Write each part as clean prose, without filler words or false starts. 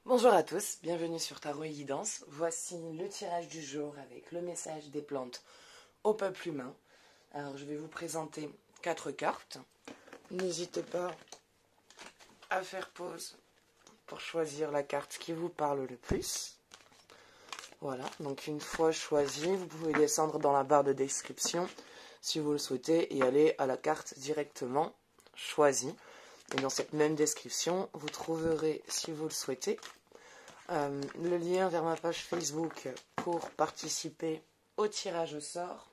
Bonjour à tous, bienvenue sur Tarot et Guidance. Voici le tirage du jour avec le message des plantes au peuple humain. Alors je vais vous présenter 4 cartes. N'hésitez pas à faire pause pour choisir la carte qui vous parle le plus. Voilà, donc une fois choisi, vous pouvez descendre dans la barre de description si vous le souhaitez et aller à la carte directement choisie. Et dans cette même description, vous trouverez, si vous le souhaitez, le lien vers ma page Facebook pour participer au tirage au sort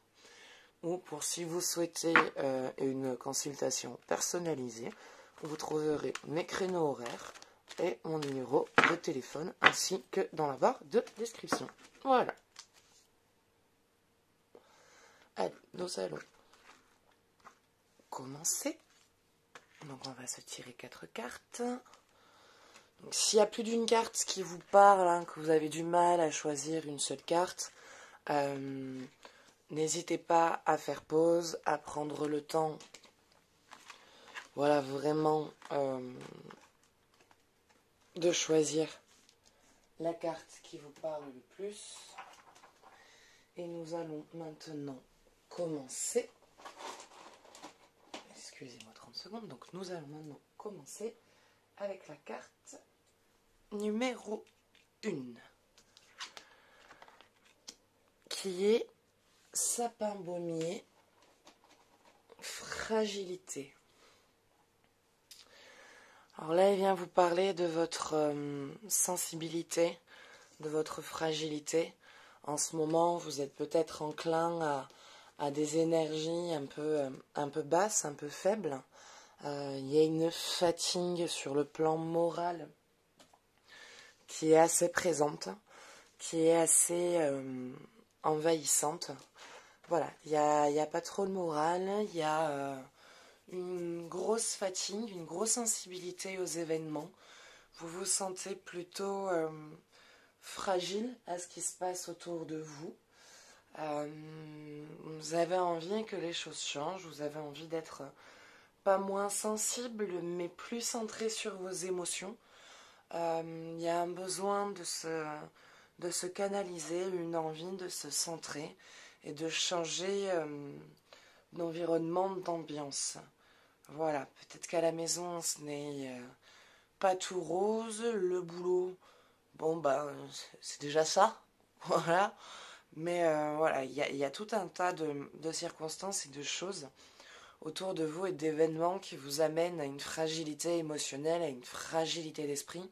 ou pour si vous souhaitez une consultation personnalisée, vous trouverez mes créneaux horaires et mon numéro de téléphone ainsi que dans la barre de description. Voilà. Allez, nous allons commencer. Donc on va se tirer 4 cartes. S'il y a plus d'une carte qui vous parle, que vous avez du mal à choisir une seule carte, n'hésitez pas à faire pause, à prendre le temps, voilà, vraiment de choisir la carte qui vous parle le plus. Et nous allons maintenant commencer. Excusez-moi 30 secondes. Donc nous allons maintenant commencer avec la carte numéro 1, qui est sapin baumier, fragilité. Alors là, il vient vous parler de votre sensibilité, de votre fragilité. En ce moment, vous êtes peut-être enclin à des énergies un peu basses, un peu faibles. Il y a une fatigue sur le plan moral qui est assez présente, qui est assez envahissante. Voilà, il n'y a pas trop de morale, il y a une grosse fatigue, une grosse sensibilité aux événements. Vous vous sentez plutôt fragile à ce qui se passe autour de vous. Vous avez envie que les choses changent, vous avez envie d'être pas moins sensible, mais plus centré sur vos émotions. Il y a un besoin de se canaliser, une envie de se centrer et de changer d'environnement, d'ambiance. Voilà, peut-être qu'à la maison ce n'est pas tout rose, le boulot, bon ben c'est déjà ça, voilà. Mais voilà, il y a tout un tas de circonstances et de choses autour de vous et d'événements qui vous amènent à une fragilité émotionnelle, à une fragilité d'esprit.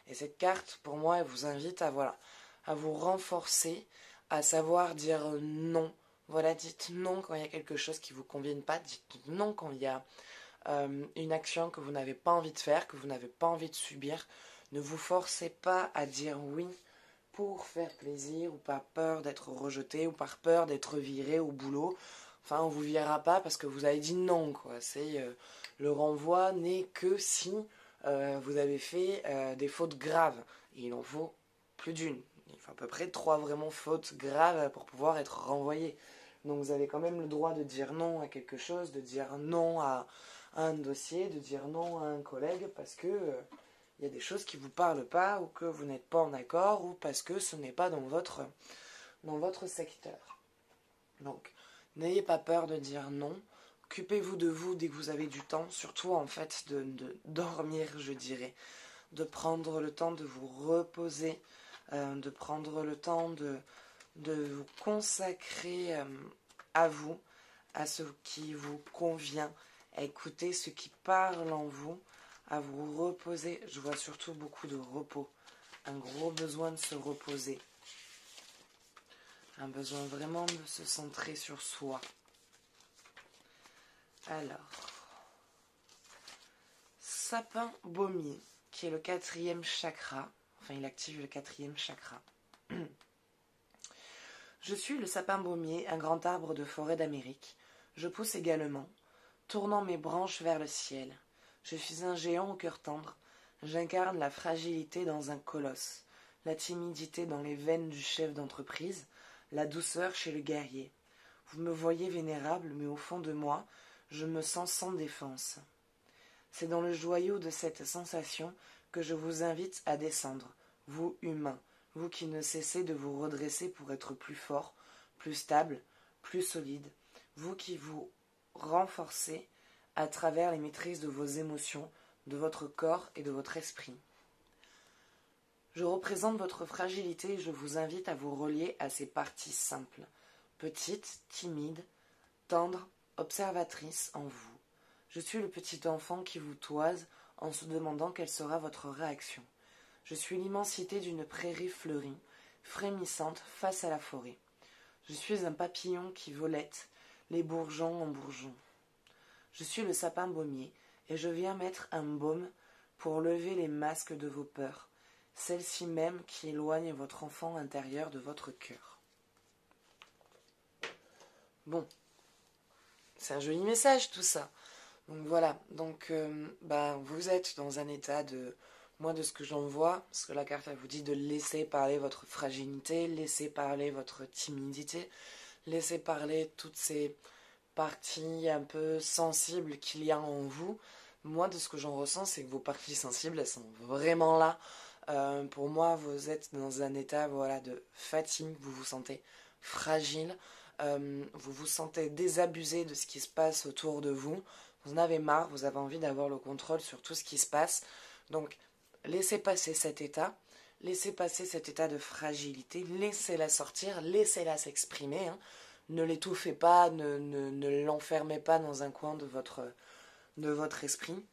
Et cette carte, pour moi, elle vous invite à vous renforcer, à savoir dire non. Voilà, dites non quand il y a quelque chose qui ne vous convient pas, dites non quand il y a une action que vous n'avez pas envie de faire, que vous n'avez pas envie de subir. Ne vous forcez pas à dire oui pour faire plaisir ou par peur d'être rejeté ou par peur d'être viré au boulot. Enfin, on ne vous virera pas parce que vous avez dit non, quoi. Le renvoi n'est que si vous avez fait des fautes graves. Et il en faut plus d'une. Il faut à peu près 3 vraiment fautes graves pour pouvoir être renvoyé. Donc vous avez quand même le droit de dire non à quelque chose, de dire non à un dossier, de dire non à un collègue parce que il y a des choses qui ne vous parlent pas ou que vous n'êtes pas en accord ou parce que ce n'est pas dans votre secteur. Donc, n'ayez pas peur de dire non. Occupez-vous de vous dès que vous avez du temps, surtout en fait de dormir, je dirais. De prendre le temps de vous reposer, de prendre le temps de vous consacrer à vous, à ce qui vous convient, à écouter ce qui parle en vous, à vous reposer. Je vois surtout beaucoup de repos, un gros besoin de se reposer, un besoin vraiment de se centrer sur soi. Alors, sapin baumier, qui est le 4e chakra, enfin il active le 4e chakra. Je suis le sapin baumier, un grand arbre de forêt d'Amérique. Je pousse également, tournant mes branches vers le ciel. Je suis un géant au cœur tendre. J'incarne la fragilité dans un colosse, la timidité dans les veines du chef d'entreprise, la douceur chez le guerrier. Vous me voyez vénérable, mais au fond de moi, je me sens sans défense. C'est dans le joyau de cette sensation que je vous invite à descendre, vous humains, vous qui ne cessez de vous redresser pour être plus fort, plus stable, plus solide, vous qui vous renforcez à travers les maîtrises de vos émotions, de votre corps et de votre esprit. Je représente votre fragilité et je vous invite à vous relier à ces parties simples, petites, timides, tendres, observatrices en vous. Je suis le petit enfant qui vous toise en se demandant quelle sera votre réaction. Je suis l'immensité d'une prairie fleurie, frémissante face à la forêt. Je suis un papillon qui volette, les bourgeons en bourgeons. Je suis le sapin baumier, et je viens mettre un baume pour lever les masques de vos peurs, celles-ci même qui éloignent votre enfant intérieur de votre cœur. Bon, c'est un joli message tout ça. Donc voilà, vous êtes dans un état de... Moi, de ce que j'en vois, parce que la carte, elle vous dit de laisser parler votre fragilité, laisser parler votre timidité, laisser parler toutes ces parties un peu sensibles qu'il y a en vous. Moi, de ce que j'en ressens, c'est que vos parties sensibles, elles sont vraiment là. Pour moi, vous êtes dans un état de fatigue, vous vous sentez fragile, vous vous sentez désabusé de ce qui se passe autour de vous. Vous en avez marre, vous avez envie d'avoir le contrôle sur tout ce qui se passe. Donc, laissez passer cet état de fragilité, laissez-la sortir, laissez-la s'exprimer. Ne l'étouffez pas, ne l'enfermez pas dans un coin de votre esprit.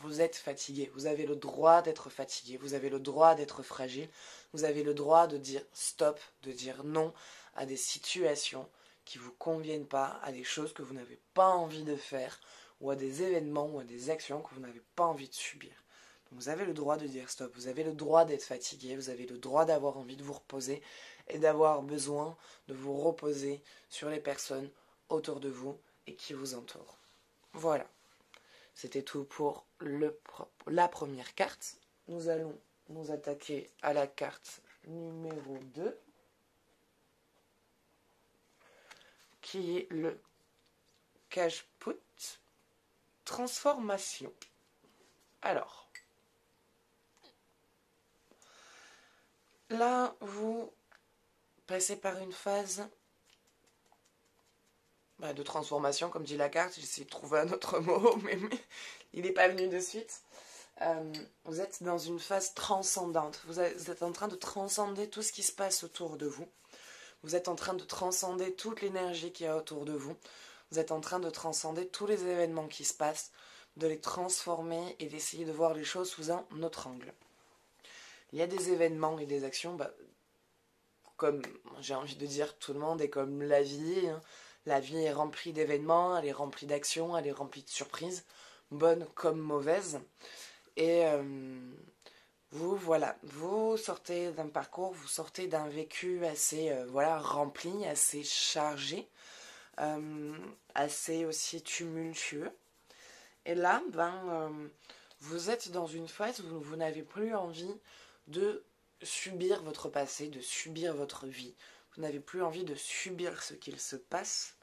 Vous êtes fatigué, vous avez le droit d'être fatigué, vous avez le droit d'être fragile, vous avez le droit de dire stop, de dire non à des situations qui ne vous conviennent pas, à des choses que vous n'avez pas envie de faire, ou à des événements ou à des actions que vous n'avez pas envie de subir. Donc vous avez le droit de dire stop, vous avez le droit d'être fatigué, vous avez le droit d'avoir envie de vous reposer et d'avoir besoin de vous reposer sur les personnes autour de vous et qui vous entourent. Voilà. C'était tout pour la première carte. Nous allons nous attaquer à la carte numéro 2, qui est le Cajeput Transformation. Alors, là, vous passez par une phase de transformation, comme dit la carte. J'ai essayé de trouver un autre mot, mais il n'est pas venu de suite. Vous êtes dans une phase transcendante. Vous êtes en train de transcender tout ce qui se passe autour de vous. Vous êtes en train de transcender toute l'énergie qui est autour de vous. Vous êtes en train de transcender tous les événements qui se passent, de les transformer et d'essayer de voir les choses sous un autre angle. Il y a des événements et des actions, comme j'ai envie de dire, tout le monde est comme la vie. La vie est remplie d'événements, elle est remplie d'actions, elle est remplie de surprises, bonnes comme mauvaises. Et vous sortez d'un parcours, vous sortez d'un vécu assez rempli, assez chargé, assez aussi tumultueux. Et là, vous êtes dans une phase où vous n'avez plus envie de subir votre passé, de subir votre vie. Vous n'avez plus envie de subir ce qu'il se passe.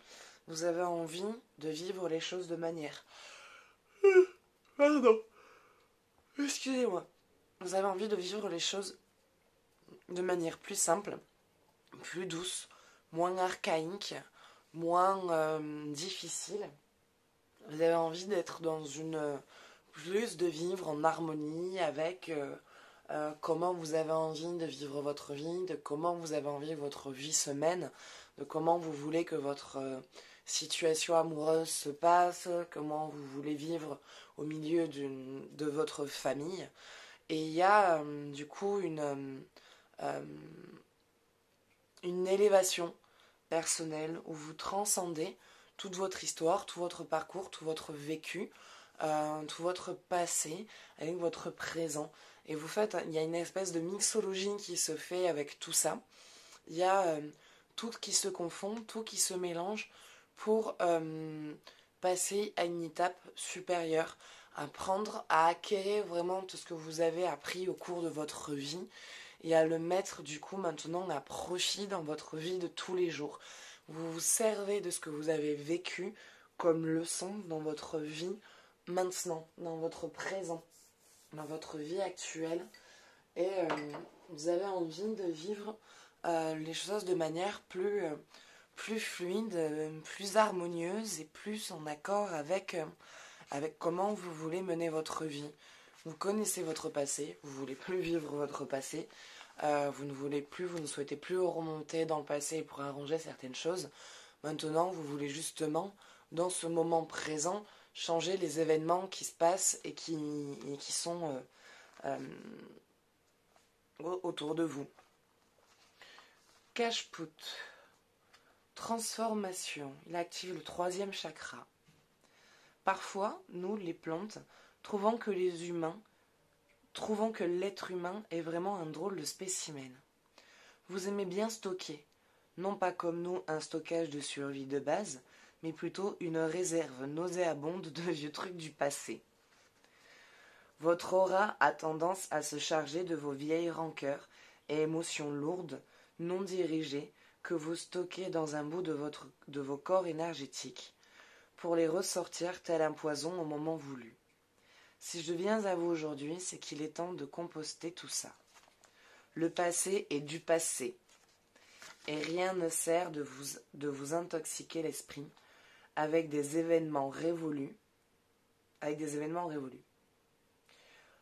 Vous avez envie de vivre les choses de manière... Pardon. Excusez-moi. Vous avez envie de vivre les choses de manière plus simple, plus douce, moins archaïque, moins difficile. Vous avez envie d'être dans plus de vivre en harmonie avec comment vous avez envie de vivre votre vie, de comment vous avez envie que votre vie se mène, de comment vous voulez que votre situation amoureuse se passe, comment vous voulez vivre au milieu de votre famille. Et il y a du coup une élévation personnelle où vous transcendez toute votre histoire, tout votre parcours, tout votre vécu, tout votre passé avec votre présent. Et il y a une espèce de mixologie qui se fait avec tout ça. Il y a tout qui se confond, tout qui se mélange pour passer à une étape supérieure, apprendre à acquérir vraiment tout ce que vous avez appris au cours de votre vie et à le mettre du coup maintenant à profit dans votre vie de tous les jours. Vous vous servez de ce que vous avez vécu comme leçon dans votre vie maintenant, dans votre présent. dans votre vie actuelle et vous avez envie de vivre les choses de manière plus fluide, plus harmonieuse et plus en accord avec comment vous voulez mener votre vie. Vous connaissez votre passé, vous voulez plus vivre votre passé, vous ne souhaitez plus remonter dans le passé pour arranger certaines choses. Maintenant, vous voulez justement, dans ce moment présent, changer les événements qui se passent et qui sont autour de vous. Kashput, transformation, il active le 3e chakra. Parfois, nous, les plantes, trouvons que l'être humain est vraiment un drôle de spécimen. Vous aimez bien stocker, non pas comme nous un stockage de survie de base, mais plutôt une réserve nauséabonde de vieux trucs du passé. Votre aura a tendance à se charger de vos vieilles rancœurs et émotions lourdes, non dirigées, que vous stockez dans un bout de vos corps énergétiques, pour les ressortir tel un poison au moment voulu. Si je viens à vous aujourd'hui, c'est qu'il est temps de composter tout ça. Le passé est du passé, et rien ne sert de vous intoxiquer l'esprit avec des événements révolus.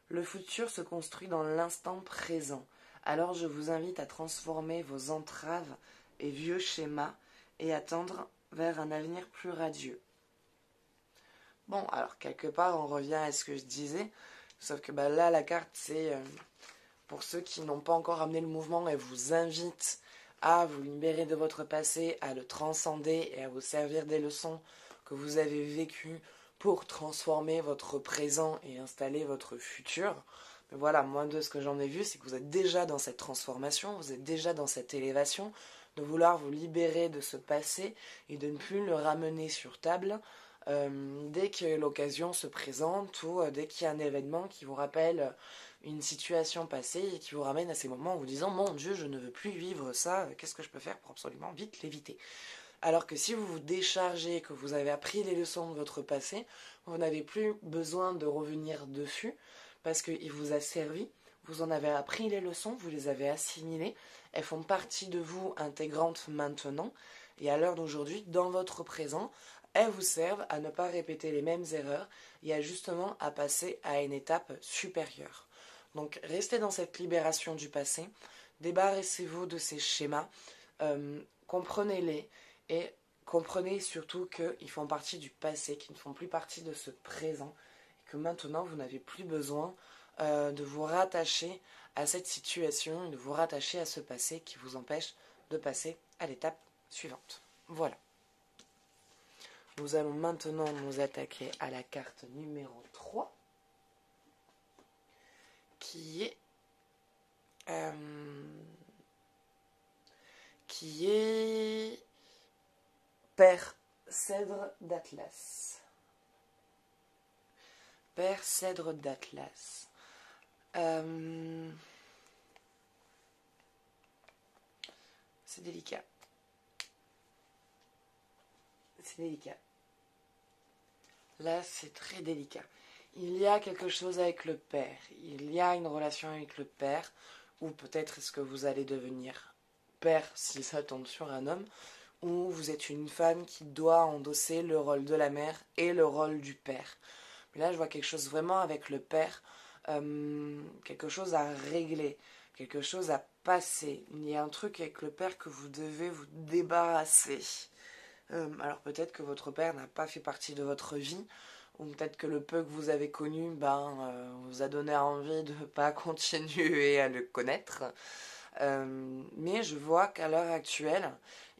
Le futur se construit dans l'instant présent. Alors je vous invite à transformer vos entraves et vieux schémas et à tendre vers un avenir plus radieux. Bon, alors quelque part on revient à ce que je disais, sauf que là la carte c'est pour ceux qui n'ont pas encore amené le mouvement, elle vous invite à vous libérer de votre passé, à le transcender et à vous servir des leçons que vous avez vécues pour transformer votre présent et installer votre futur. Mais voilà, moi de ce que j'en ai vu, c'est que vous êtes déjà dans cette transformation, vous êtes déjà dans cette élévation, de vouloir vous libérer de ce passé et de ne plus le ramener sur table dès que l'occasion se présente ou dès qu'il y a un événement qui vous rappelle une situation passée et qui vous ramène à ces moments en vous disant « Mon Dieu, je ne veux plus vivre ça, qu'est-ce que je peux faire pour absolument vite l'éviter ?» Alors que si vous vous déchargez, que vous avez appris les leçons de votre passé, vous n'avez plus besoin de revenir dessus parce qu'il vous a servi, vous en avez appris les leçons, vous les avez assimilées, elles font partie de vous intégrantes maintenant et à l'heure d'aujourd'hui, dans votre présent, elles vous servent à ne pas répéter les mêmes erreurs et à justement à passer à une étape supérieure. Donc restez dans cette libération du passé, débarrassez-vous de ces schémas, comprenez-les et comprenez surtout qu'ils font partie du passé, qu'ils ne font plus partie de ce présent et que maintenant vous n'avez plus besoin de vous rattacher à cette situation, de vous rattacher à ce passé qui vous empêche de passer à l'étape suivante. Voilà. Nous allons maintenant nous attaquer à la carte numéro 3, qui est Père Cèdre d'Atlas. Père Cèdre d'Atlas. C'est délicat. C'est délicat. Là, c'est très délicat. Il y a quelque chose avec le père. Il y a une relation avec le père. Ou peut-être est-ce que vous allez devenir père si ça tombe sur un homme. Ou vous êtes une femme qui doit endosser le rôle de la mère et le rôle du père. Mais là, je vois quelque chose vraiment avec le père. Quelque chose à régler. Quelque chose à passer. Il y a un truc avec le père que vous devez vous débarrasser. Alors peut-être que votre père n'a pas fait partie de votre vie, ou peut-être que le peu que vous avez connu vous a donné envie de ne pas continuer à le connaître. Mais je vois qu'à l'heure actuelle,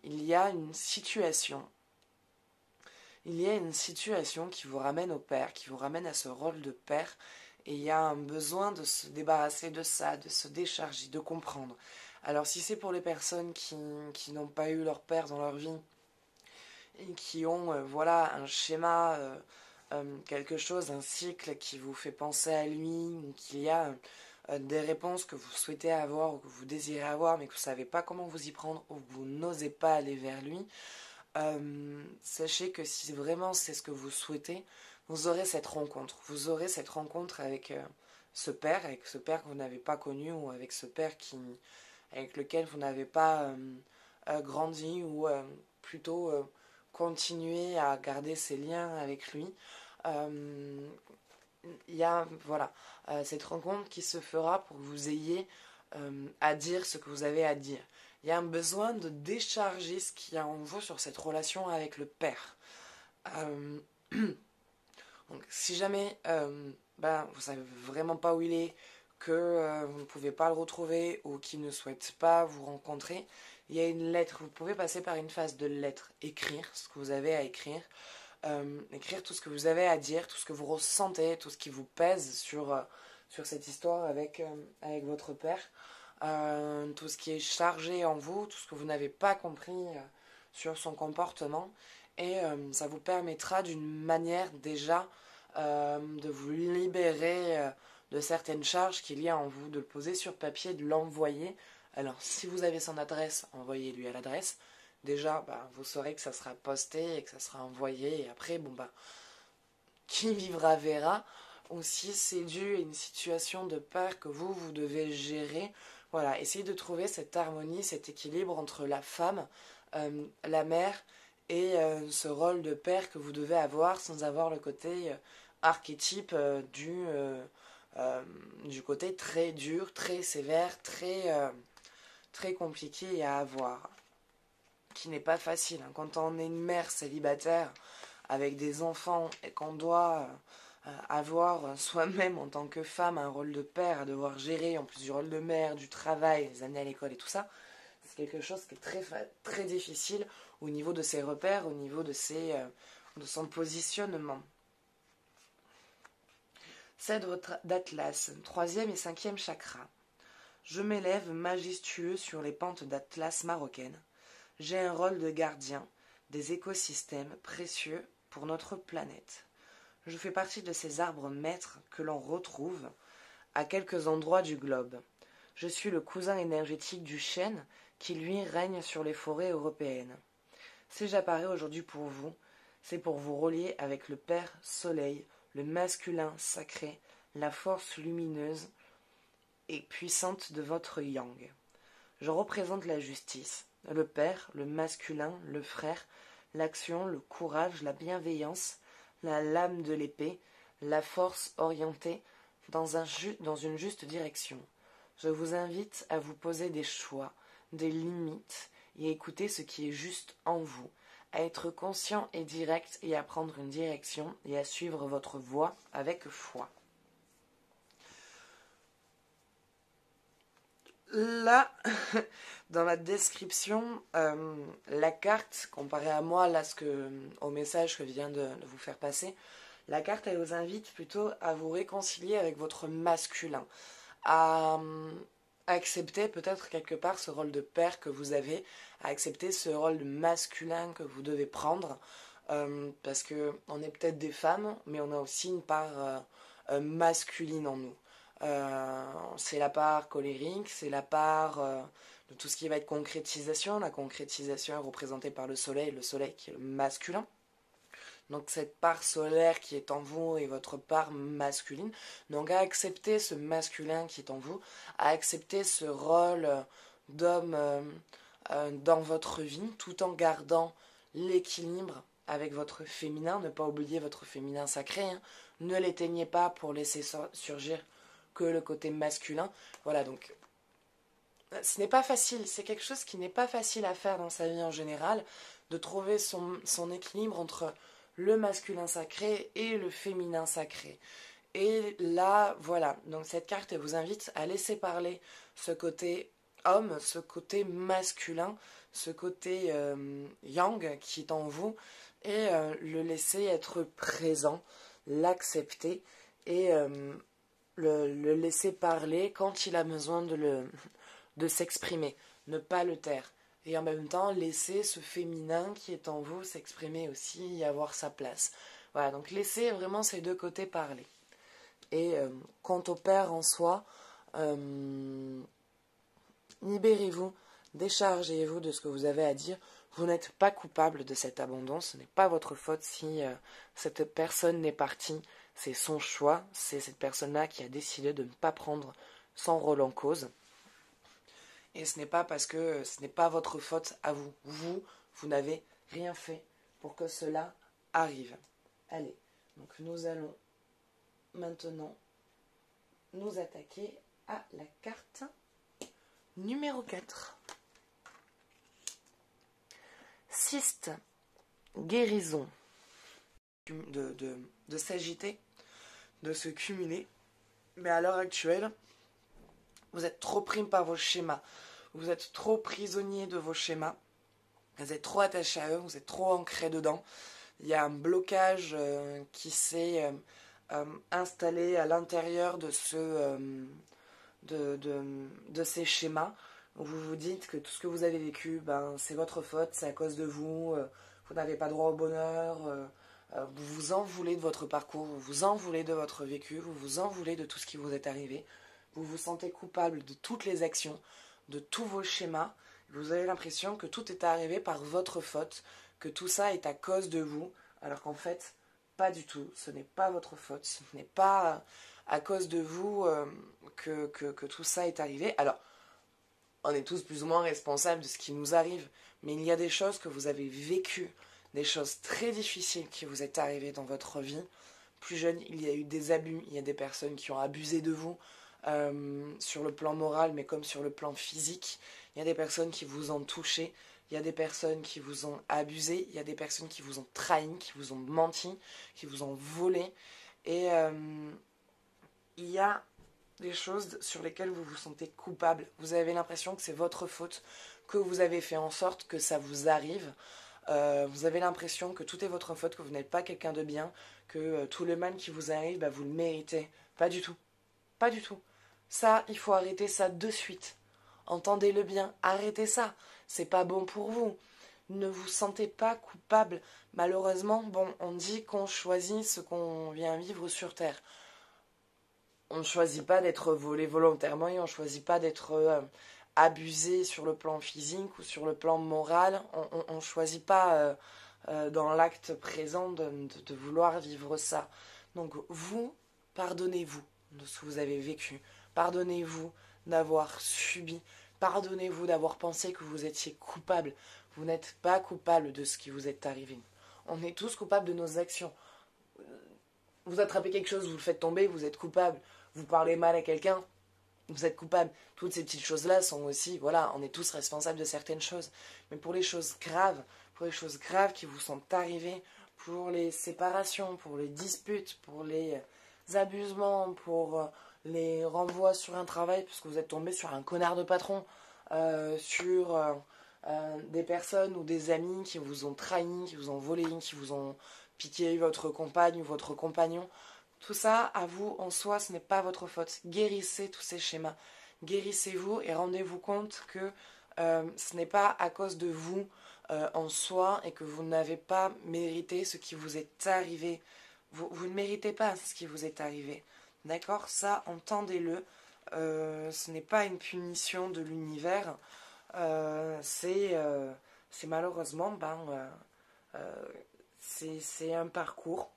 il y a une situation. Il y a une situation qui vous ramène au père, qui vous ramène à ce rôle de père, et il y a un besoin de se débarrasser de ça, de se décharger, de comprendre. Alors si c'est pour les personnes qui n'ont pas eu leur père dans leur vie, et qui ont un schéma, quelque chose, un cycle qui vous fait penser à lui, ou qu'il y a des réponses que vous souhaitez avoir ou que vous désirez avoir mais que vous ne savez pas comment vous y prendre ou que vous n'osez pas aller vers lui, sachez que si vraiment c'est ce que vous souhaitez, vous aurez cette rencontre. Vous aurez cette rencontre avec ce père, avec ce père que vous n'avez pas connu ou avec ce père avec lequel vous n'avez pas grandi ou plutôt continué à garder ces liens avec lui. Il y a voilà, cette rencontre qui se fera pour que vous ayez à dire ce que vous avez à dire. Il y a un besoin de décharger ce qu'il y a en vous sur cette relation avec le père. Donc, si jamais vous ne savez vraiment pas où il est, que vous ne pouvez pas le retrouver ou qu'il ne souhaite pas vous rencontrer, il y a une lettre. Vous pouvez passer par une phase de lettre, écrire ce que vous avez à écrire, écrire tout ce que vous avez à dire, tout ce que vous ressentez, tout ce qui vous pèse sur cette histoire avec votre père, tout ce qui est chargé en vous, tout ce que vous n'avez pas compris sur son comportement. Et ça vous permettra d'une manière déjà de vous libérer de certaines charges qu'il y a en vous, de le poser sur papier, de l'envoyer. Alors si vous avez son adresse, envoyez-lui à l'adresse. Déjà, vous saurez que ça sera posté et que ça sera envoyé. Et après, qui vivra verra. Ou si c'est dû à une situation de peur que vous devez gérer. Voilà, essayez de trouver cette harmonie, cet équilibre entre la femme, la mère et ce rôle de père que vous devez avoir sans avoir le côté archétype du côté très dur, très sévère, très compliqué à avoir. Qui n'est pas facile. Quand on est une mère célibataire avec des enfants et qu'on doit avoir soi-même en tant que femme un rôle de père, à devoir gérer en plus du rôle de mère, du travail, les années à l'école et tout ça, c'est quelque chose qui est très difficile au niveau de ses repères, au niveau de son positionnement. Cèdre d'Atlas, 3e et 5e chakra. Je m'élève majestueux sur les pentes d'Atlas marocaines. J'ai un rôle de gardien des écosystèmes précieux pour notre planète. Je fais partie de ces arbres maîtres que l'on retrouve à quelques endroits du globe. Je suis le cousin énergétique du chêne qui, lui, règne sur les forêts européennes. Si j'apparais aujourd'hui pour vous, c'est pour vous relier avec le Père Soleil, le masculin sacré, la force lumineuse et puissante de votre yang. Je représente la justice, le Père, le masculin, le frère, l'action, le courage, la bienveillance, la lame de l'épée, la force orientée dans une juste direction. Je vous invite à vous poser des choix, des limites et à écouter ce qui est juste en vous, à être conscient et direct et à prendre une direction et à suivre votre voie avec foi. Là, dans la description, la carte, comparée à moi, là, au message que je viens de vous faire passer, la carte, elle vous invite plutôt à vous réconcilier avec votre masculin, à accepter peut-être quelque part ce rôle de père que vous avez, à accepter ce rôle de masculin que vous devez prendre, parce qu'on est peut-être des femmes, mais on a aussi une part masculine en nous. C'est la part colérique, c'est la part de tout ce qui va être concrétisation. La concrétisation est représentée par le soleil qui est le masculin. Donc cette part solaire qui est en vous et votre part masculine. Donc à accepter ce masculin qui est en vous, à accepter ce rôle d'homme dans votre vie, tout en gardant l'équilibre avec votre féminin. Ne pas oublier votre féminin sacré. Ne l'éteignez pas pour laisser surgir que le côté masculin. Voilà, donc ce n'est pas facile, c'est quelque chose qui n'est pas facile à faire dans sa vie en général, de trouver son équilibre entre le masculin sacré et le féminin sacré. Et là, voilà, donc cette carte elle vous invite à laisser parler ce côté homme, ce côté masculin, ce côté yang qui est en vous, et le laisser être présent, l'accepter et le laisser parler quand il a besoin de s'exprimer, ne pas le taire. Et en même temps, laisser ce féminin qui est en vous s'exprimer aussi et avoir sa place. Voilà, donc laissez vraiment ces deux côtés parler. Et quant au père en soi, libérez-vous, déchargez-vous de ce que vous avez à dire. Vous n'êtes pas coupable de cet abandon, ce n'est pas votre faute si cette personne n'est partie. c'est son choix, c'est cette personne-là qui a décidé de ne pas prendre son rôle en cause. Et ce n'est pas parce que ce n'est pas votre faute à vous. Vous n'avez rien fait pour que cela arrive. Allez, donc nous allons maintenant nous attaquer à la carte numéro 4. Cyste, guérison, de s'agiter, de se cumuler. Mais à l'heure actuelle, vous êtes trop pris par vos schémas. Vous êtes trop prisonnier de vos schémas. Vous êtes trop attaché à eux, vous êtes trop ancré dedans. Il y a un blocage qui s'est installé à l'intérieur de ces schémas. Vous vous dites que tout ce que vous avez vécu, c'est votre faute, c'est à cause de vous. Vous n'avez pas droit au bonheur. Vous vous en voulez de votre parcours, vous vous en voulez de votre vécu, vous vous en voulez de tout ce qui vous est arrivé. Vous vous sentez coupable de toutes les actions, de tous vos schémas. Vous avez l'impression que tout est arrivé par votre faute, que tout ça est à cause de vous, alors qu'en fait, pas du tout. Ce n'est pas votre faute, ce n'est pas à cause de vous que tout ça est arrivé. Alors, on est tous plus ou moins responsables de ce qui nous arrive, mais il y a des choses que vous avez vécues, des choses très difficiles qui vous est arrivées dans votre vie. Plus jeune, il y a eu des abus, il y a des personnes qui ont abusé de vous, sur le plan moral, mais comme sur le plan physique. Il y a des personnes qui vous ont touché, il y a des personnes qui vous ont abusé, il y a des personnes qui vous ont trahi, qui vous ont menti, qui vous ont volé. Et il y a des choses sur lesquelles vous vous sentez coupable. Vous avez l'impression que c'est votre faute, que vous avez fait en sorte que ça vous arrive. Vous avez l'impression que tout est votre faute, que vous n'êtes pas quelqu'un de bien, que tout le mal qui vous arrive, vous le méritez. Pas du tout. Pas du tout. Ça, il faut arrêter ça de suite. Entendez-le bien, arrêtez ça. C'est pas bon pour vous. Ne vous sentez pas coupable. Malheureusement, on dit qu'on choisit ce qu'on vient vivre sur Terre. On ne choisit pas d'être volé volontairement et on ne choisit pas d'être abusé sur le plan physique ou sur le plan moral. On ne choisit pas dans l'acte présent de vouloir vivre ça. Donc vous, pardonnez-vous de ce que vous avez vécu. Pardonnez-vous d'avoir subi. Pardonnez-vous d'avoir pensé que vous étiez coupable. Vous n'êtes pas coupable de ce qui vous est arrivé. On est tous coupables de nos actions. Vous attrapez quelque chose, vous le faites tomber, vous êtes coupable. Vous parlez mal à quelqu'un, vous êtes coupable. Toutes ces petites choses-là sont aussi, voilà, on est tous responsables de certaines choses. Mais pour les choses graves qui vous sont arrivées, pour les séparations, pour les disputes, pour les abusements, pour les renvois sur un travail, parce que vous êtes tombé sur un connard de patron, sur des personnes ou des amis qui vous ont trahi, qui vous ont volé, qui vous ont piqué votre compagne ou votre compagnon. Tout ça, à vous, en soi, ce n'est pas votre faute. Guérissez tous ces schémas. Guérissez-vous et rendez-vous compte que ce n'est pas à cause de vous en soi et que vous n'avez pas mérité ce qui vous est arrivé. Vous ne méritez pas ce qui vous est arrivé. D'accord? Ça, entendez-le. Ce n'est pas une punition de l'univers. C'est malheureusement, c'est un parcours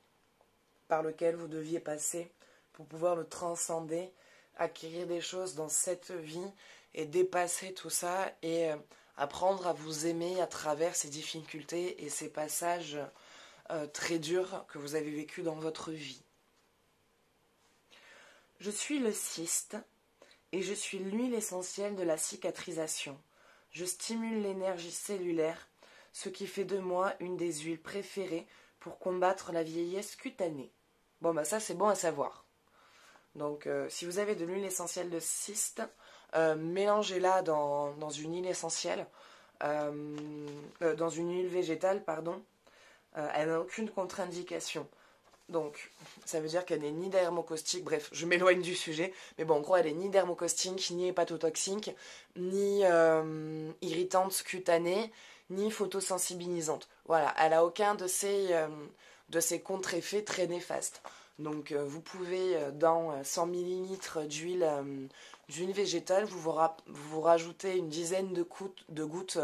par lequel vous deviez passer pour pouvoir le transcender, acquérir des choses dans cette vie et dépasser tout ça et apprendre à vous aimer à travers ces difficultés et ces passages très durs que vous avez vécus dans votre vie. Je suis le cyste et je suis l'huile essentielle de la cicatrisation. Je stimule l'énergie cellulaire, ce qui fait de moi une des huiles préférées pour combattre la vieillesse cutanée. Ça c'est bon à savoir. Donc si vous avez de l'huile essentielle de cyste, mélangez-la dans une huile essentielle, dans une huile végétale, pardon. Elle n'a aucune contre-indication. Donc ça veut dire qu'elle n'est ni dermocaustique, bref, je m'éloigne du sujet, mais en gros elle est ni dermocaustique, ni hépatotoxique, ni irritante cutanée, ni photosensibilisante. Voilà, elle n'a aucun de ces contre-effets très néfastes. Donc vous pouvez, dans 100 ml d'huile végétale, vous rajoutez une dizaine de gouttes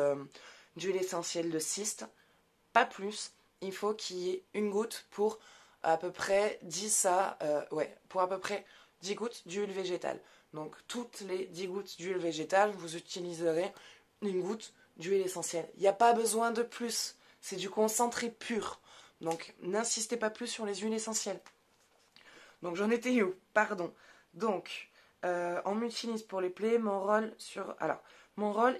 d'huile essentielle de cyste, pas plus. Il faut qu'il y ait une goutte pour à peu près 10 à... pour à peu près 10 gouttes d'huile végétale. Donc toutes les 10 gouttes d'huile végétale, vous utiliserez une goutte d'huile essentielle. Il n'y a pas besoin de plus, c'est du concentré pur. Donc n'insistez pas plus sur les huiles essentielles. Donc j'en étais où? Pardon. Donc, on m'utilise pour les plaies, mon rôle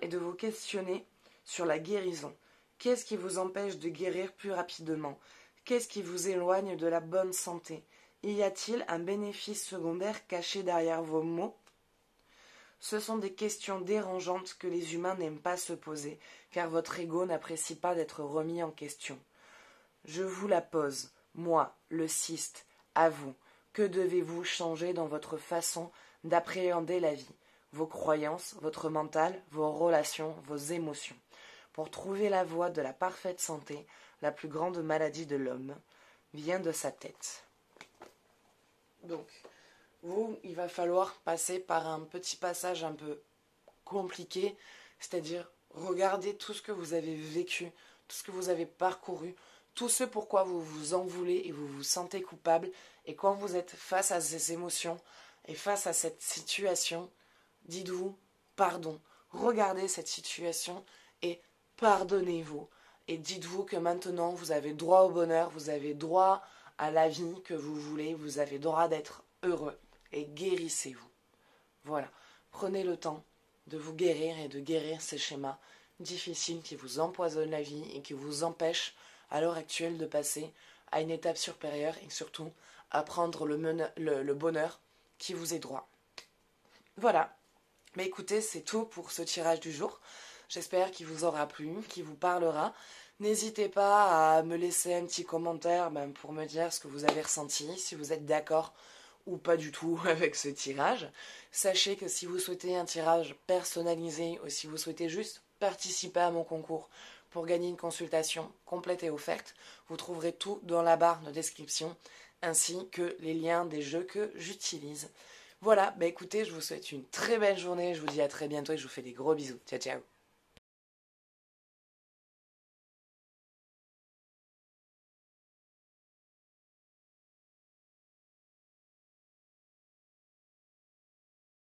est de vous questionner sur la guérison. Qu'est-ce qui vous empêche de guérir plus rapidement? Qu'est-ce qui vous éloigne de la bonne santé? Y a-t-il un bénéfice secondaire caché derrière vos mots? Ce sont des questions dérangeantes que les humains n'aiment pas se poser, car votre ego n'apprécie pas d'être remis en question. Je vous la pose, moi, le cyste, à vous. Que devez-vous changer dans votre façon d'appréhender la vie, vos croyances, votre mental, vos relations, vos émotions, pour trouver la voie de la parfaite santé? La plus grande maladie de l'homme vient de sa tête. Donc, il va falloir passer par un petit passage un peu compliqué, c'est-à-dire regarder tout ce que vous avez vécu, tout ce que vous avez parcouru, tout ce pourquoi vous vous en voulez et vous vous sentez coupable. Et quand vous êtes face à ces émotions et face à cette situation, dites-vous pardon. Regardez cette situation et pardonnez-vous. Et dites-vous que maintenant vous avez droit au bonheur, vous avez droit à la vie que vous voulez, vous avez droit d'être heureux. Et guérissez-vous. Voilà. Prenez le temps de vous guérir et de guérir ces schémas difficiles qui vous empoisonnent la vie et qui vous empêchent à l'heure actuelle de passer à une étape supérieure et surtout à prendre le bonheur qui vous est droit. Voilà. Mais écoutez, c'est tout pour ce tirage du jour. J'espère qu'il vous aura plu, qu'il vous parlera. N'hésitez pas à me laisser un petit commentaire pour me dire ce que vous avez ressenti, si vous êtes d'accord ou pas du tout avec ce tirage. Sachez que si vous souhaitez un tirage personnalisé ou si vous souhaitez juste participer à mon concours pour gagner une consultation complète et offerte, vous trouverez tout dans la barre de description ainsi que les liens des jeux que j'utilise. Voilà, écoutez, je vous souhaite une très belle journée, je vous dis à très bientôt et je vous fais des gros bisous. Ciao, ciao.